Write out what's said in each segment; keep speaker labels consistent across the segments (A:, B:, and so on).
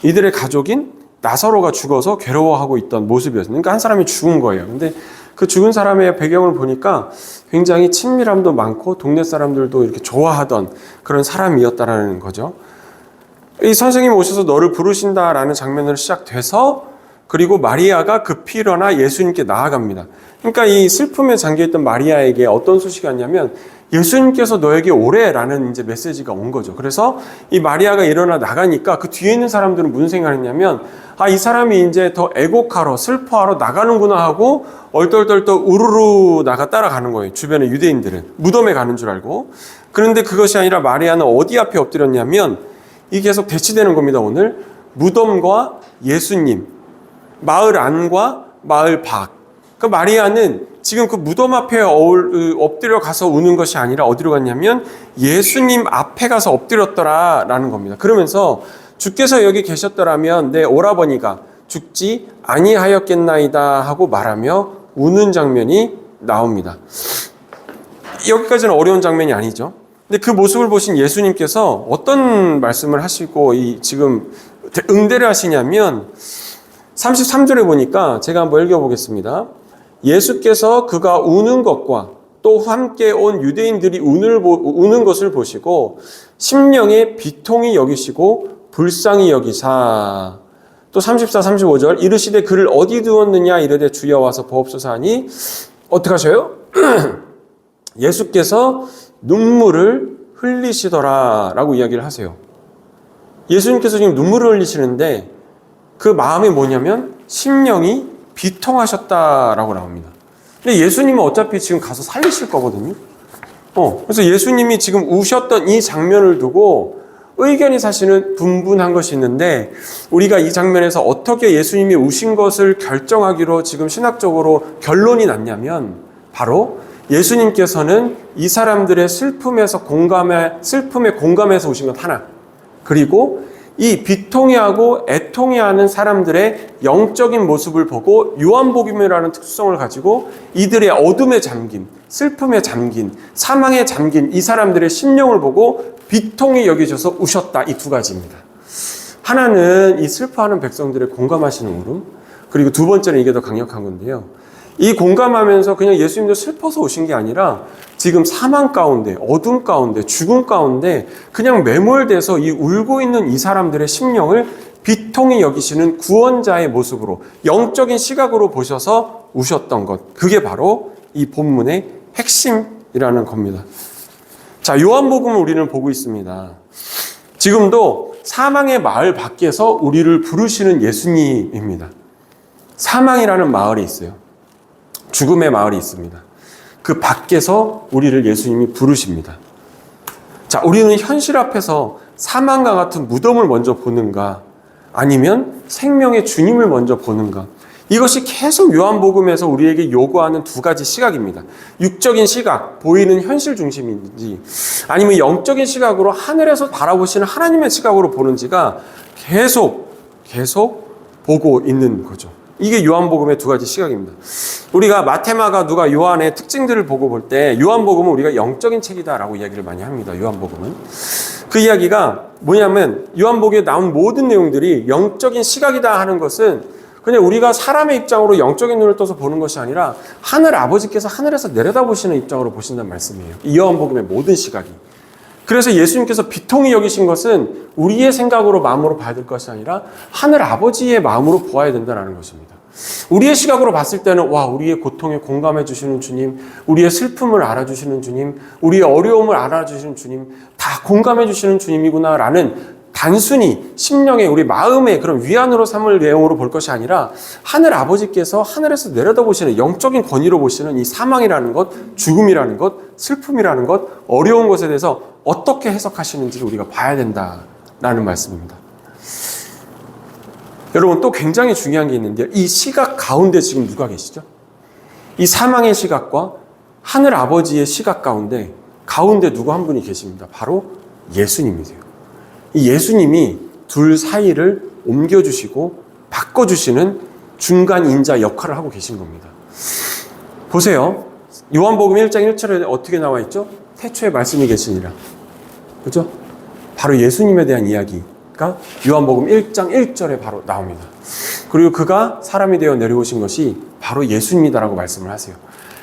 A: 이들의 가족인 나사로가 죽어서 괴로워하고 있던 모습이었어요. 그러니까 한 사람이 죽은 거예요. 근데 그 죽은 사람의 배경을 보니까 굉장히 친밀함도 많고 동네 사람들도 이렇게 좋아하던 그런 사람이었다라는 거죠. 이 선생님이 오셔서 너를 부르신다라는 장면으로 시작돼서 그리고 마리아가 급히 일어나 예수님께 나아갑니다. 그러니까 이 슬픔에 잠겨있던 마리아에게 어떤 소식이 왔냐면 예수님께서 너에게 오래라는 이제 메시지가 온 거죠. 그래서 이 마리아가 일어나 나가니까 그 뒤에 있는 사람들은 무슨 생각을 했냐면 이 사람이 이제 더 애곡하러 슬퍼하러 나가는구나 하고 얼떨떨떨 우르르 따라가는 거예요. 주변의 유대인들은 무덤에 가는 줄 알고. 그런데 그것이 아니라 마리아는 어디 앞에 엎드렸냐면 이게 계속 대치되는 겁니다. 오늘 무덤과 예수님, 마을 안과 마을 밖. 그 마리아는 지금 그 무덤 앞에 엎드려 가서 우는 것이 아니라 어디로 갔냐면 예수님 앞에 가서 엎드렸더라라는 겁니다. 그러면서 주께서 여기 계셨더라면 내 오라버니가 죽지 아니하였겠나이다 하고 말하며 우는 장면이 나옵니다. 여기까지는 어려운 장면이 아니죠. 근데 그 모습을 보신 예수님께서 어떤 말씀을 하시고 지금 응대를 하시냐면 33절에 보니까 제가 한번 읽어보겠습니다. 예수께서 그가 우는 것과 또 함께 온 유대인들이 우는 것을 보시고 심령에 비통히 여기시고 불쌍히 여기사. 또 34, 35절 이르시되 그를 어디 두었느냐 이르되 주여 와서 보옵소서 하니 어떻게 하셔요? 예수께서 눈물을 흘리시더라 라고 이야기를 하세요. 예수님께서 지금 눈물을 흘리시는데 그 마음이 뭐냐면 심령이 비통하셨다라고 나옵니다. 근데 예수님은 어차피 지금 가서 살리실 거거든요. 그래서 예수님이 지금 우셨던 이 장면을 두고 의견이 사실은 분분한 것이 있는데 우리가 이 장면에서 어떻게 예수님이 우신 것을 결정하기로 지금 신학적으로 결론이 났냐면 바로 예수님께서는 이 사람들의 슬픔에 공감해서 우신 것 하나, 그리고 이 비통해하고 애통해하는 사람들의 영적인 모습을 보고 요한복음이라는 특수성을 가지고 이들의 어둠에 잠긴, 슬픔에 잠긴, 사망에 잠긴 이 사람들의 심령을 보고 비통히 여기셔서 우셨다. 이 두 가지입니다. 하나는 이 슬퍼하는 백성들의 공감하시는 울음, 그리고 두 번째는 이게 더 강력한 건데요. 이 공감하면서 그냥 예수님도 슬퍼서 오신 게 아니라 지금 사망 가운데, 어둠 가운데, 죽음 가운데 그냥 매몰돼서 이 울고 있는 이 사람들의 심령을 비통히 여기시는 구원자의 모습으로 영적인 시각으로 보셔서 우셨던 것. 그게 바로 이 본문의 핵심이라는 겁니다. 자, 요한복음을 우리는 보고 있습니다. 지금도 사망의 마을 밖에서 우리를 부르시는 예수님입니다. 사망이라는 마을이 있어요. 죽음의 마을이 있습니다. 그 밖에서 우리를 예수님이 부르십니다. 자, 우리는 현실 앞에서 사망과 같은 무덤을 먼저 보는가 아니면 생명의 주님을 먼저 보는가, 이것이 계속 요한복음에서 우리에게 요구하는 두 가지 시각입니다. 육적인 시각, 보이는 현실 중심인지 아니면 영적인 시각으로 하늘에서 바라보시는 하나님의 시각으로 보는지가 계속 보고 있는 거죠. 이게 요한복음의 두 가지 시각입니다. 우리가 마테마가 누가 요한의 특징들을 보고 볼 때 요한복음은 우리가 영적인 책이다라고 이야기를 많이 합니다. 요한복음은. 그 이야기가 뭐냐면 요한복음에 나온 모든 내용들이 영적인 시각이다 하는 것은 그냥 우리가 사람의 입장으로 영적인 눈을 떠서 보는 것이 아니라 하늘 아버지께서 하늘에서 내려다보시는 입장으로 보신다는 말씀이에요. 이 요한복음의 모든 시각이. 그래서 예수님께서 비통히 여기신 것은 우리의 생각으로 마음으로 봐야 될 것이 아니라 하늘 아버지의 마음으로 보아야 된다는 것입니다. 우리의 시각으로 봤을 때는 우리의 고통에 공감해 주시는 주님, 우리의 슬픔을 알아주시는 주님, 우리의 어려움을 알아주시는 주님, 다 공감해 주시는 주님이구나라는 단순히 심령의 우리 마음의 그런 위안으로 삼을 내용으로 볼 것이 아니라 하늘 아버지께서 하늘에서 내려다보시는 영적인 권위로 보시는 이 사망이라는 것, 죽음이라는 것, 슬픔이라는 것, 어려운 것에 대해서 어떻게 해석하시는지를 우리가 봐야 된다라는 말씀입니다. 여러분, 또 굉장히 중요한 게 있는데요. 이 시각 가운데 지금 누가 계시죠? 이 사망의 시각과 하늘 아버지의 시각 가운데 누구 한 분이 계십니다. 바로 예수님이세요. 이 예수님이 둘 사이를 옮겨주시고 바꿔주시는 중간 인자 역할을 하고 계신 겁니다. 보세요. 요한복음 1장 1절에 어떻게 나와 있죠? 태초에 말씀이 계시니라. 그죠? 바로 예수님에 대한 이야기. 요한복음 1장 1절에 바로 나옵니다. 그리고 그가 사람이 되어 내려오신 것이 바로 예수님이다라고 말씀을 하세요.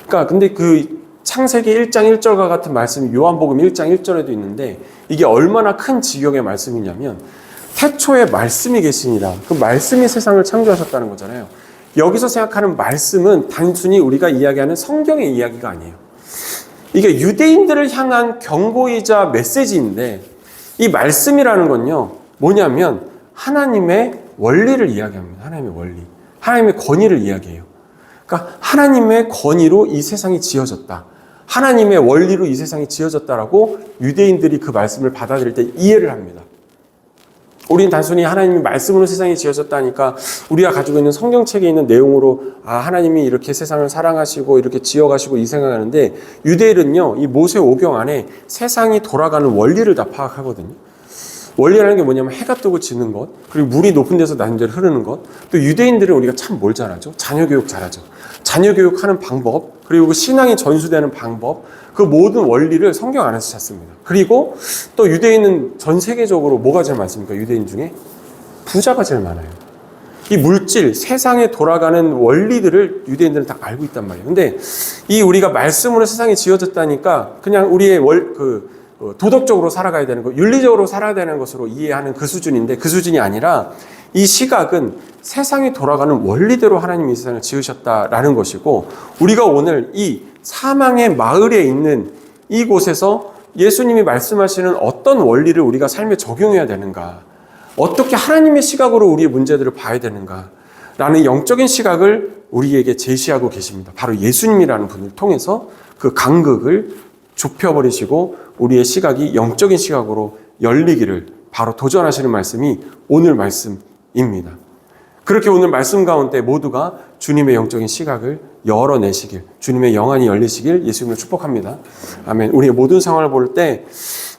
A: 그러니까 근데 그 창세기 1장 1절과 같은 말씀이 요한복음 1장 1절에도 있는데 이게 얼마나 큰 지경의 말씀이냐면 태초에 말씀이 계시니라. 그 말씀이 세상을 창조하셨다는 거잖아요. 여기서 생각하는 말씀은 단순히 우리가 이야기하는 성경의 이야기가 아니에요. 이게 유대인들을 향한 경고이자 메시지인데 이 말씀이라는 건요. 뭐냐면 하나님의 원리를 이야기합니다. 하나님의 원리. 하나님의 권위를 이야기해요. 그러니까 하나님의 권위로 이 세상이 지어졌다. 하나님의 원리로 이 세상이 지어졌다라고 유대인들이 그 말씀을 받아들일 때 이해를 합니다. 우리는 단순히 하나님이 말씀으로 세상이 지어졌다니까 우리가 가지고 있는 성경책에 있는 내용으로 하나님이 이렇게 세상을 사랑하시고 이렇게 지어가시고 이 생각하는데 유대인은요, 이 모세오경 안에 세상이 돌아가는 원리를 다 파악하거든요. 원리라는 게 뭐냐면 해가 뜨고 지는 것, 그리고 물이 높은 데서 낮은 데로 흐르는 것. 또 유대인들은 우리가 참 뭘 잘하죠? 자녀 교육 잘하죠. 자녀 교육하는 방법, 그리고 신앙이 전수되는 방법, 그 모든 원리를 성경 안에서 찾습니다. 그리고 또 유대인은 전 세계적으로 뭐가 제일 많습니까? 유대인 중에 부자가 제일 많아요. 이 물질, 세상에 돌아가는 원리들을 유대인들은 다 알고 있단 말이에요. 근데 이 우리가 말씀으로 세상이 지어졌다니까 그냥 우리의 도덕적으로 살아가야 되는 것, 윤리적으로 살아야 되는 것으로 이해하는 그 수준인데 그 수준이 아니라 이 시각은 세상이 돌아가는 원리대로 하나님이 이 세상을 지으셨다라는 것이고 우리가 오늘 이 사망의 마을에 있는 이곳에서 예수님이 말씀하시는 어떤 원리를 우리가 삶에 적용해야 되는가, 어떻게 하나님의 시각으로 우리의 문제들을 봐야 되는가 라는 영적인 시각을 우리에게 제시하고 계십니다. 바로 예수님이라는 분을 통해서 그 간극을 좁혀버리시고 우리의 시각이 영적인 시각으로 열리기를 바로 도전하시는 말씀이 오늘 말씀입니다. 그렇게 오늘 말씀 가운데 모두가 주님의 영적인 시각을 열어내시길, 주님의 영안이 열리시길 예수님을 축복합니다. 아멘. 우리의 모든 상황을 볼 때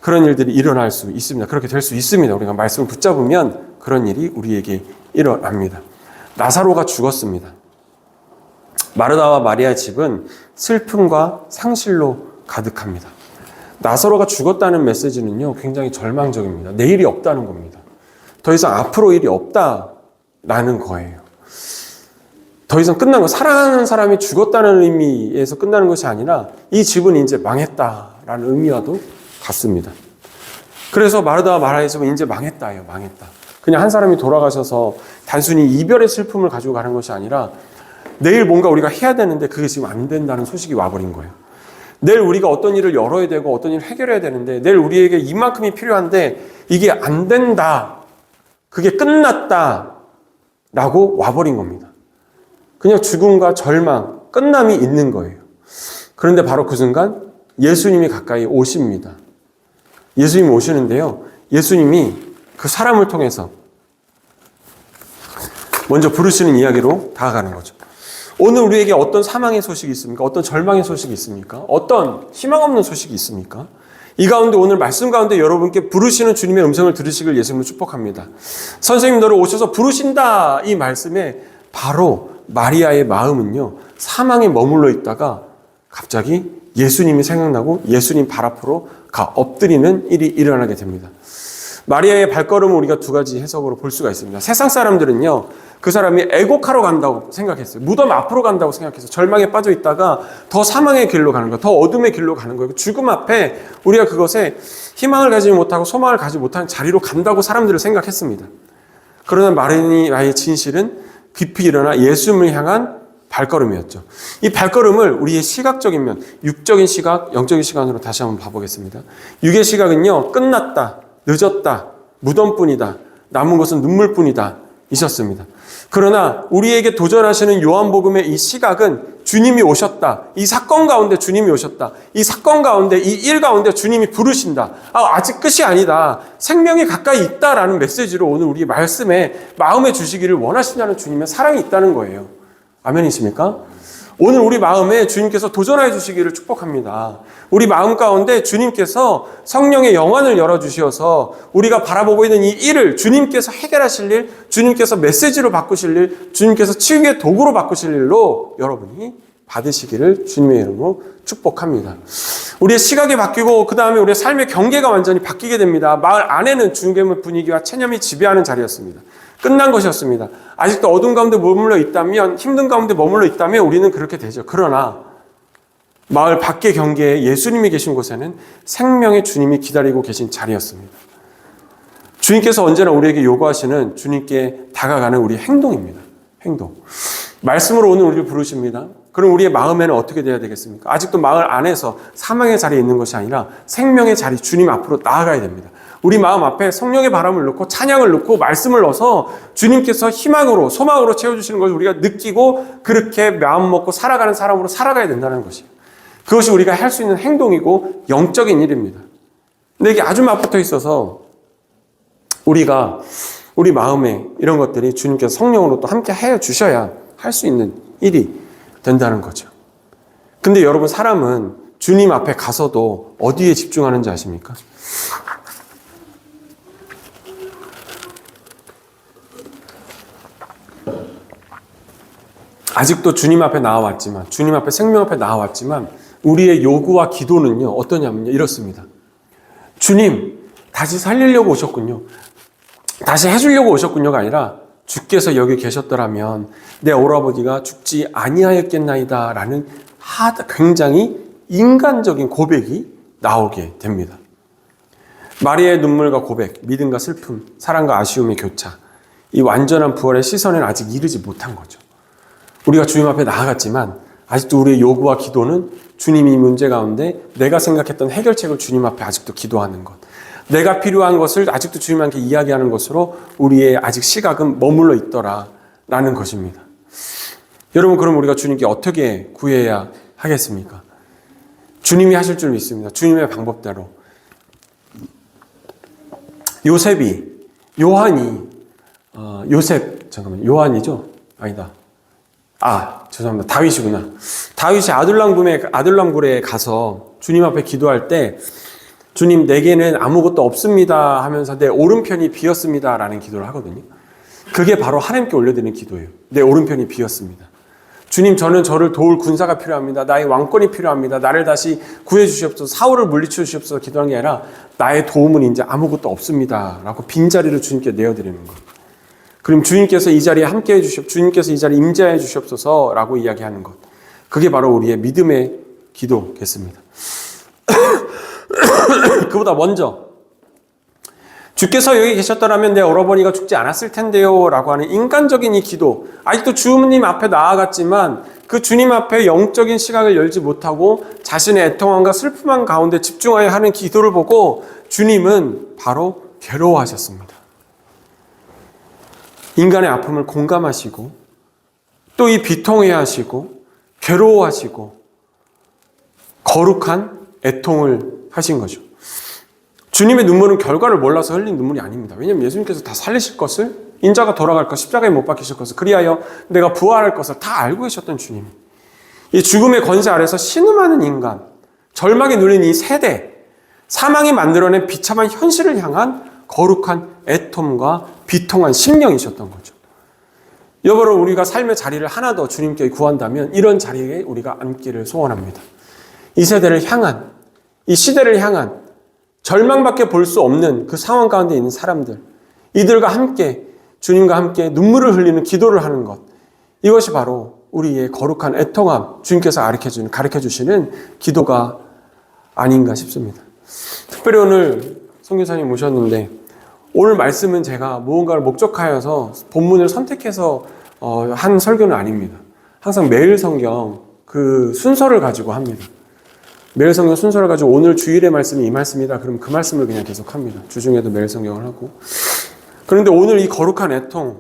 A: 그런 일들이 일어날 수 있습니다. 그렇게 될 수 있습니다. 우리가 말씀을 붙잡으면 그런 일이 우리에게 일어납니다. 나사로가 죽었습니다. 마르다와 마리아의 집은 슬픔과 상실로 가득합니다. 나사로가 죽었다는 메시지는요, 굉장히 절망적입니다. 내일이 없다는 겁니다. 더 이상 앞으로 일이 없다라는 거예요. 더 이상 끝난 거, 사랑하는 사람이 죽었다는 의미에서 끝나는 것이 아니라 이 집은 이제 망했다라는 의미와도 같습니다. 그래서 마르다와 마리아의 집은 이제 망했다예요. 망했다. 그냥 한 사람이 돌아가셔서 단순히 이별의 슬픔을 가지고 가는 것이 아니라 내일 뭔가 우리가 해야 되는데 그게 지금 안 된다는 소식이 와버린 거예요. 내일 우리가 어떤 일을 열어야 되고 어떤 일을 해결해야 되는데 내일 우리에게 이만큼이 필요한데 이게 안 된다. 그게 끝났다. 라고 와버린 겁니다. 그냥 죽음과 절망, 끝남이 있는 거예요. 그런데 바로 그 순간 예수님이 가까이 오십니다. 예수님이 오시는데요. 예수님이 그 사람을 통해서 먼저 부르시는 이야기로 다가가는 거죠. 오늘 우리에게 어떤 사망의 소식이 있습니까? 어떤 절망의 소식이 있습니까? 어떤 희망 없는 소식이 있습니까? 이 가운데 오늘 말씀 가운데 여러분께 부르시는 주님의 음성을 들으시길 예수님을 축복합니다. 선생님 너를 오셔서 부르신다 이 말씀에 바로 마리아의 마음은요, 사망에 머물러 있다가 갑자기 예수님이 생각나고 예수님 발 앞으로 엎드리는 일이 일어나게 됩니다. 마리아의 발걸음을 우리가 두 가지 해석으로 볼 수가 있습니다. 세상 사람들은요, 그 사람이 애곡하러 간다고 생각했어요. 무덤 앞으로 간다고 생각해서 절망에 빠져 있다가 더 사망의 길로 가는 거예요. 더 어둠의 길로 가는 거예요. 죽음 앞에 우리가 그것에 희망을 가지지 못하고 소망을 가지지 못하는 자리로 간다고 사람들을 생각했습니다. 그러나 마리아의 진실은 깊이 일어나 예수님을 향한 발걸음이었죠. 이 발걸음을 우리의 시각적인 면, 육적인 시각, 영적인 시간으로 다시 한번 봐보겠습니다. 육의 시각은요, 끝났다, 늦었다, 무덤뿐이다, 남은 것은 눈물뿐이다 있었습니다. 그러나 우리에게 도전하시는 요한복음의 이 시각은 주님이 오셨다. 이 사건 가운데 주님이 오셨다. 이 사건 가운데, 이 일 가운데 주님이 부르신다. 아직 끝이 아니다. 생명이 가까이 있다라는 메시지로 오늘 우리 말씀에 마음에 주시기를 원하신다는 주님의 사랑이 있다는 거예요. 아멘이십니까? 오늘 우리 마음에 주님께서 도전해 주시기를 축복합니다. 우리 마음 가운데 주님께서 성령의 영안을 열어주셔서 우리가 바라보고 있는 이 일을 주님께서 해결하실 일, 주님께서 메시지로 바꾸실 일, 주님께서 치유의 도구로 바꾸실 일로 여러분이 받으시기를 주님의 이름으로 축복합니다. 우리의 시각이 바뀌고 그 다음에 우리의 삶의 경계가 완전히 바뀌게 됩니다. 마을 안에는 중개의 분위기와 체념이 지배하는 자리였습니다. 끝난 것이었습니다. 아직도 어둠 가운데 머물러 있다면, 힘든 가운데 머물러 있다면 우리는 그렇게 되죠. 그러나 마을 밖의 경계에 예수님이 계신 곳에는 생명의 주님이 기다리고 계신 자리였습니다. 주님께서 언제나 우리에게 요구하시는 주님께 다가가는 우리의 행동입니다. 행동. 말씀으로 오늘 우리를 부르십니다. 그럼 우리의 마음에는 어떻게 돼야 되겠습니까? 아직도 마을 안에서 사망의 자리에 있는 것이 아니라 생명의 자리, 주님 앞으로 나아가야 됩니다. 우리 마음 앞에 성령의 바람을 넣고 찬양을 넣고 말씀을 넣어서 주님께서 희망으로, 소망으로 채워주시는 것을 우리가 느끼고 그렇게 마음 먹고 살아가는 사람으로 살아가야 된다는 것이에요. 그것이 우리가 할 수 있는 행동이고 영적인 일입니다. 근데 이게 아주 맞붙어 있어서 우리가 우리 마음에 이런 것들이 주님께서 성령으로 또 함께 해 주셔야 할 수 있는 일이 된다는 거죠. 근데 여러분, 사람은 주님 앞에 가서도 어디에 집중하는지 아십니까? 아직도 주님 앞에 나와왔지만, 주님 앞에 생명 앞에 나와왔지만 우리의 요구와 기도는요, 어떠냐면요, 이렇습니다. 주님, 다시 살리려고 오셨군요. 다시 해주려고 오셨군요가 아니라 주께서 여기 계셨더라면 내 오라버니가 죽지 아니하였겠나이다 라는 굉장히 인간적인 고백이 나오게 됩니다. 마리아의 눈물과 고백, 믿음과 슬픔, 사랑과 아쉬움의 교차, 이 완전한 부활의 시선에는 아직 이르지 못한 거죠. 우리가 주님 앞에 나아갔지만 아직도 우리의 요구와 기도는 주님이 이 문제 가운데 내가 생각했던 해결책을 주님 앞에 아직도 기도하는 것, 내가 필요한 것을 아직도 주님께 이야기하는 것으로 우리의 아직 시각은 머물러 있더라라는 것입니다. 여러분, 그럼 우리가 주님께 어떻게 구해야 하겠습니까? 주님이 하실 줄 믿습니다. 주님의 방법대로. 요한이죠? 아니다. 죄송합니다. 다윗이구나. 다윗이 아둘람굴에 가서 주님 앞에 기도할 때 주님, 내게는 아무것도 없습니다 하면서 내 오른편이 비었습니다 라는 기도를 하거든요. 그게 바로 하나님께 올려드리는 기도예요. 내 오른편이 비었습니다. 주님, 저를 도울 군사가 필요합니다. 나의 왕권이 필요합니다. 나를 다시 구해주시옵소서, 사울을 물리쳐 주시옵소서 기도하는 게 아니라 나의 도움은 이제 아무것도 없습니다 라고 빈자리를 주님께 내어드리는 것. 그럼 주님께서 이 자리에 함께 해주시옵소서, 주님께서 이 자리에 임재해 주시옵소서 라고 이야기하는 것. 그게 바로 우리의 믿음의 기도겠습니다. 그보다 먼저 주께서 여기 계셨더라면 내 오라버니가 죽지 않았을 텐데요 라고 하는 인간적인 이 기도, 아직도 주님 앞에 나아갔지만 그 주님 앞에 영적인 시각을 열지 못하고 자신의 애통함과 슬픔한 가운데 집중하여 하는 기도를 보고 주님은 바로 괴로워하셨습니다. 인간의 아픔을 공감하시고 또 이 비통해하시고 괴로워하시고 거룩한 애통을 하신 거죠. 주님의 눈물은 결과를 몰라서 흘린 눈물이 아닙니다. 왜냐하면 예수님께서 다 살리실 것을, 인자가 돌아갈 것, 십자가에 못 박히실 것을, 그리하여 내가 부활할 것을 다 알고 계셨던 주님. 이 죽음의 권세 아래서 신음하는 인간, 절망에 눌린 이 세대, 사망이 만들어낸 비참한 현실을 향한 거룩한 애통과 비통한 심령이셨던 거죠. 여러분, 우리가 삶의 자리를 하나 더 주님께 구한다면 이런 자리에 우리가 앉기를 소원합니다. 이 세대를 향한, 이 시대를 향한 절망밖에 볼 수 없는 그 상황 가운데 있는 사람들, 이들과 함께 주님과 함께 눈물을 흘리는 기도를 하는 것, 이것이 바로 우리의 거룩한 애통함, 주님께서 가르쳐 주시는 기도가 아닌가 싶습니다. 특별히 오늘 선교사님 모셨는데 오늘 말씀은 제가 무언가를 목적하여서 본문을 선택해서 한 설교는 아닙니다. 항상 매일 성경 그 순서를 가지고 합니다. 매일 성경 순서를 가지고 오늘 주일의 말씀이 이 말씀이다. 그럼 그 말씀을 그냥 계속 합니다. 주중에도 매일 성경을 하고. 그런데 오늘 이 거룩한 애통,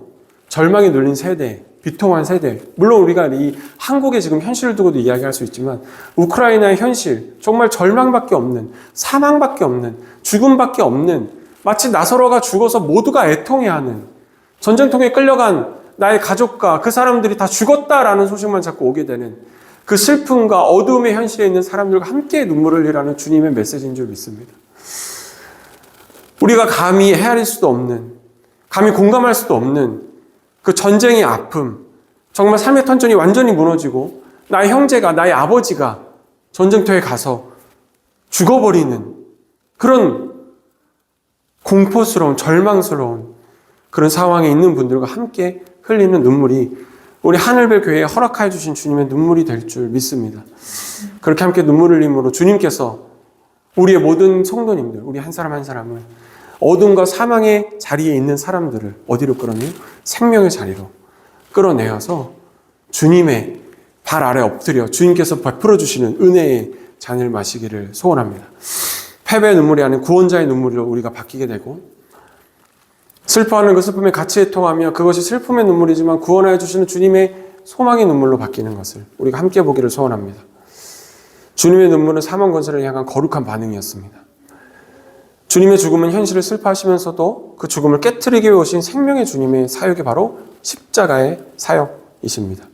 A: 절망에 눌린 세대, 비통한 세대, 물론 우리가 이 한국의 지금 현실을 두고도 이야기할 수 있지만 우크라이나의 현실, 정말 절망밖에 없는, 사망밖에 없는, 죽음밖에 없는, 마치 나사로가 죽어서 모두가 애통해하는, 전쟁통에 끌려간 나의 가족과 그 사람들이 다 죽었다라는 소식만 자꾸 오게 되는 그 슬픔과 어두움의 현실에 있는 사람들과 함께 눈물을 흘리라는 주님의 메시지인 줄 믿습니다. 우리가 감히 헤아릴 수도 없는, 감히 공감할 수도 없는 그 전쟁의 아픔, 정말 삶의 터전이 완전히 무너지고 나의 형제가, 나의 아버지가 전쟁터에 가서 죽어버리는 그런 공포스러운, 절망스러운 그런 상황에 있는 분들과 함께 흘리는 눈물이 우리 하늘별 교회에 허락하여 주신 주님의 눈물이 될 줄 믿습니다. 그렇게 함께 눈물 흘림으로 주님께서 우리의 모든 성도님들, 우리 한 사람 한 사람을 어둠과 사망의 자리에 있는 사람들을 어디로 끌어내요? 생명의 자리로 끌어내어서 주님의 발 아래 엎드려 주님께서 베풀어 주시는 은혜의 잔을 마시기를 소원합니다. 패배의 눈물이 아닌 구원자의 눈물로 우리가 바뀌게 되고, 슬퍼하는 그 슬픔에 같이 애통하며 그것이 슬픔의 눈물이지만 구원하여 주시는 주님의 소망의 눈물로 바뀌는 것을 우리가 함께 보기를 소원합니다. 주님의 눈물은 사망 권세를 향한 거룩한 반응이었습니다. 주님의 죽음은 현실을 슬퍼하시면서도 그 죽음을 깨트리기 위해 오신 생명의 주님의 사역이 바로 십자가의 사역이십니다.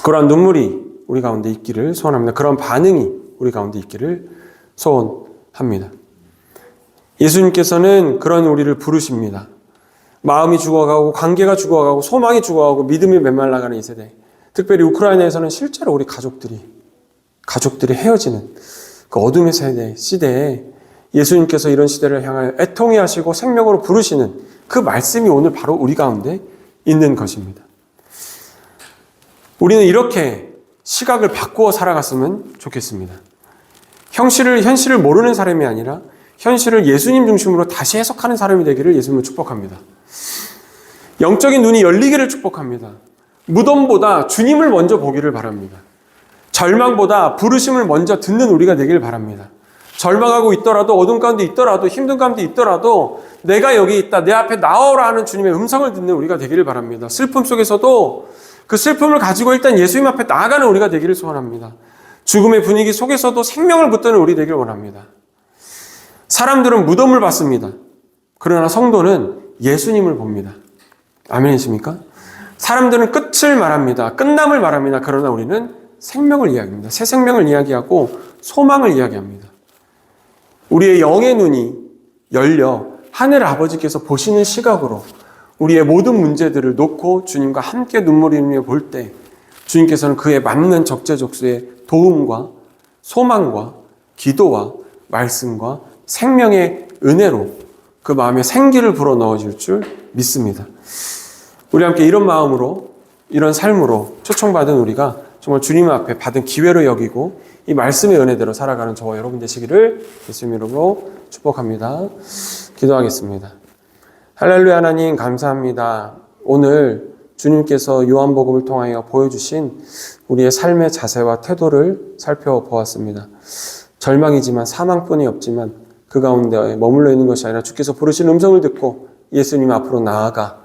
A: 그러한 눈물이 우리 가운데 있기를 소원합니다. 그런 반응이 우리 가운데 있기를 소원합니다. 예수님께서는 그런 우리를 부르십니다. 마음이 죽어가고 관계가 죽어가고 소망이 죽어가고 믿음이 메말라가는 이 세대, 특별히 우크라이나에서는 실제로 우리 가족들이 헤어지는 그 어둠의 시대에 예수님께서 이런 시대를 향하여 애통해 하시고 생명으로 부르시는 그 말씀이 오늘 바로 우리 가운데 있는 것입니다. 우리는 이렇게 시각을 바꾸어 살아갔으면 좋겠습니다. 현실을 모르는 사람이 아니라 현실을 예수님 중심으로 다시 해석하는 사람이 되기를 예수님을 축복합니다. 영적인 눈이 열리기를 축복합니다. 무덤보다 주님을 먼저 보기를 바랍니다. 절망보다 부르심을 먼저 듣는 우리가 되길 바랍니다. 절망하고 있더라도, 어둠 가운데 있더라도, 힘든 가운데 있더라도 내가 여기 있다, 내 앞에 나오라 하는 주님의 음성을 듣는 우리가 되기를 바랍니다. 슬픔 속에서도 그 슬픔을 가지고 일단 예수님 앞에 나아가는 우리가 되기를 소원합니다. 죽음의 분위기 속에서도 생명을 붙드는 우리 되기를 원합니다. 사람들은 무덤을 봤습니다. 그러나 성도는 예수님을 봅니다. 아멘이십니까? 사람들은 끝을 말합니다. 끝남을 말합니다. 그러나 우리는 생명을 이야기합니다. 새 생명을 이야기하고 소망을 이야기합니다. 우리의 영의 눈이 열려 하늘 아버지께서 보시는 시각으로 우리의 모든 문제들을 놓고 주님과 함께 눈물을 흘리며 볼 때 주님께서는 그에 맞는 적재적소의 도움과 소망과 기도와 말씀과 생명의 은혜로 그 마음에 생기를 불어넣어 줄 줄 믿습니다. 우리 함께 이런 마음으로, 이런 삶으로 초청받은 우리가 정말 주님 앞에 받은 기회로 여기고 이 말씀의 은혜대로 살아가는 저와 여러분 되시기를 예수님 이름으로 축복합니다. 기도하겠습니다. 할렐루야. 하나님 감사합니다. 오늘 주님께서 요한복음을 통하여 보여주신 우리의 삶의 자세와 태도를 살펴보았습니다. 절망이지만 사망뿐이 없지만 그 가운데 머물러 있는 것이 아니라 주께서 부르신 음성을 듣고 예수님 앞으로 나아가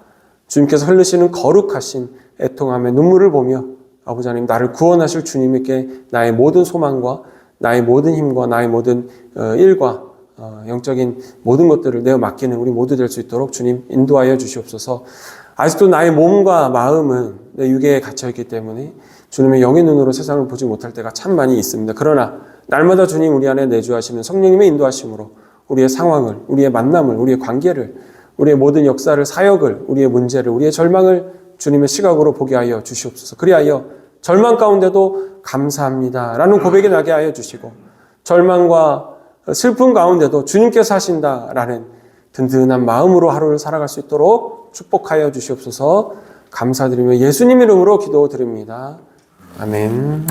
A: 주님께서 흘리시는 거룩하신 애통함의 눈물을 보며 아버지 하나님, 나를 구원하실 주님께 나의 모든 소망과 나의 모든 힘과 나의 모든 일과 영적인 모든 것들을 내어 맡기는 우리 모두 될 수 있도록 주님 인도하여 주시옵소서. 아직도 나의 몸과 마음은 내 육에 갇혀있기 때문에 주님의 영의 눈으로 세상을 보지 못할 때가 참 많이 있습니다. 그러나 날마다 주님 우리 안에 내주하시는 성령님의 인도하심으로 우리의 상황을, 우리의 만남을, 우리의 관계를, 우리의 모든 역사를, 사역을, 우리의 문제를, 우리의 절망을 주님의 시각으로 보게 하여 주시옵소서. 그리하여 절망 가운데도 감사합니다 라는 고백이 나게 하여 주시고, 절망과 슬픔 가운데도 주님께서 하신다라는 든든한 마음으로 하루를 살아갈 수 있도록 축복하여 주시옵소서. 감사드리며 예수님 이름으로 기도드립니다. 아멘.